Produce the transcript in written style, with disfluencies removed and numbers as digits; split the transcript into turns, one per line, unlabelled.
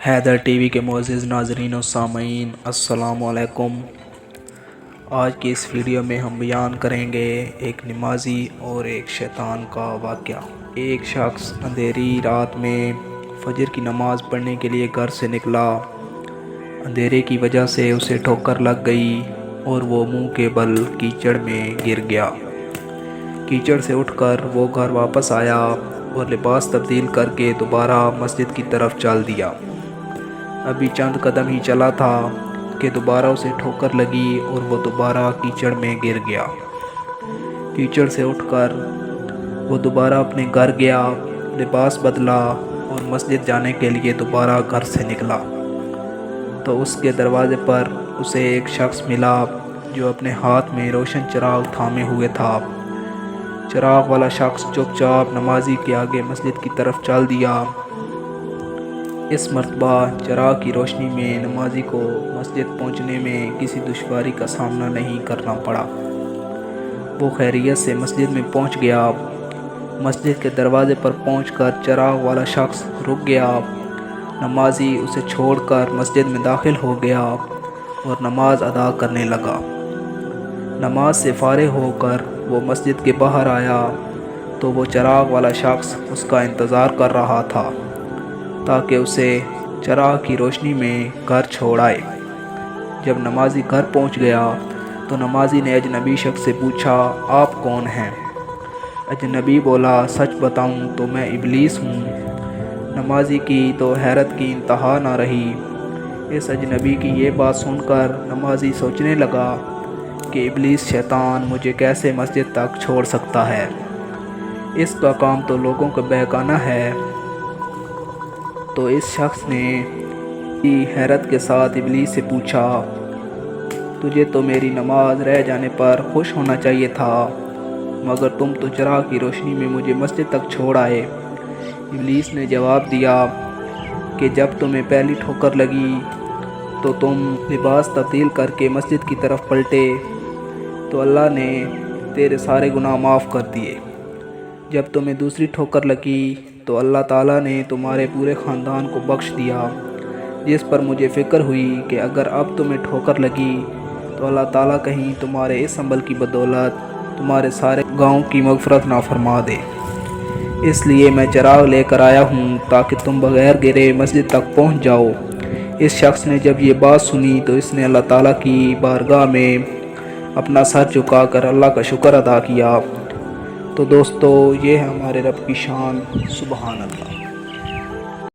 Haider T V کے معزز ناظرین و سامعین، السلام علیکم۔ آج کی اس ویڈیو میں ہم بیان کریں گے ایک نمازی اور ایک شیطان کا واقعہ۔ ایک شخص اندھیری رات میں فجر کی نماز پڑھنے کے لیے گھر سے نکلا۔ اندھیرے کی وجہ سے اسے ٹھوکر لگ گئی اور وہ منہ کے بل کیچڑ میں گر گیا۔ کیچڑ سے اٹھ کر وہ گھر واپس آیا اور لباس تبدیل کر کے دوبارہ مسجد کی طرف چل دیا۔ ابھی چند قدم ہی چلا تھا کہ دوبارہ اسے ٹھوکر لگی اور وہ دوبارہ کیچڑ میں گر گیا۔ کیچڑ سے اٹھ کر وہ دوبارہ اپنے گھر گیا، لباس بدلا اور مسجد جانے کے لیے دوبارہ گھر سے نکلا تو اس کے دروازے پر اسے ایک شخص ملا جو اپنے ہاتھ میں روشن چراغ تھامے ہوئے تھا۔ چراغ والا شخص چپ چاپ نمازی کے آگے مسجد کی طرف چل دیا۔ اس مرتبہ چراغ کی روشنی میں نمازی کو مسجد پہنچنے میں کسی دشواری کا سامنا نہیں کرنا پڑا۔ وہ خیریت سے مسجد میں پہنچ گیا۔ مسجد کے دروازے پر پہنچ کر چراغ والا شخص رک گیا۔ نمازی اسے چھوڑ کر مسجد میں داخل ہو گیا اور نماز ادا کرنے لگا۔ نماز سے فارغ ہو کر وہ مسجد کے باہر آیا تو وہ چراغ والا شخص اس کا انتظار کر رہا تھا تاکہ اسے چراغ کی روشنی میں گھر چھوڑ آئے۔ جب نمازی گھر پہنچ گیا تو نمازی نے اجنبی شخص سے پوچھا، آپ کون ہیں؟ اجنبی بولا، سچ بتاؤں تو میں ابلیس ہوں۔ نمازی کی تو حیرت کی انتہا نہ رہی۔ اس اجنبی کی یہ بات سن کر نمازی سوچنے لگا کہ ابلیس شیطان مجھے کیسے مسجد تک چھوڑ سکتا ہے؟ اس کا کام تو لوگوں کو بہکانا ہے۔ تو اس شخص نے حیرت کے ساتھ ابلیس سے پوچھا، تجھے تو میری نماز رہ جانے پر خوش ہونا چاہیے تھا، مگر تم تو چراغ کی روشنی میں مجھے مسجد تک چھوڑ آئے۔ ابلیس نے جواب دیا کہ جب تمہیں پہلی ٹھوکر لگی تو تم لباس تبدیل کر کے مسجد کی طرف پلٹے تو اللہ نے تیرے سارے گناہ معاف کر دیے۔ جب تمہیں دوسری ٹھوکر لگی تو اللہ تعالیٰ نے تمہارے پورے خاندان کو بخش دیا، جس پر مجھے فکر ہوئی کہ اگر اب تمہیں ٹھوکر لگی تو اللہ تعالیٰ کہیں تمہارے اس عمل کی بدولت تمہارے سارے گاؤں کی مغفرت نہ فرما دے۔ اس لیے میں چراغ لے کر آیا ہوں تاکہ تم بغیر گرے مسجد تک پہنچ جاؤ۔ اس شخص نے جب یہ بات سنی تو اس نے اللہ تعالیٰ کی بارگاہ میں اپنا سر جھکا کر اللہ کا شکر ادا کیا۔ تو دوستو، یہ ہے ہمارے رب کی شان، سبحان اللہ۔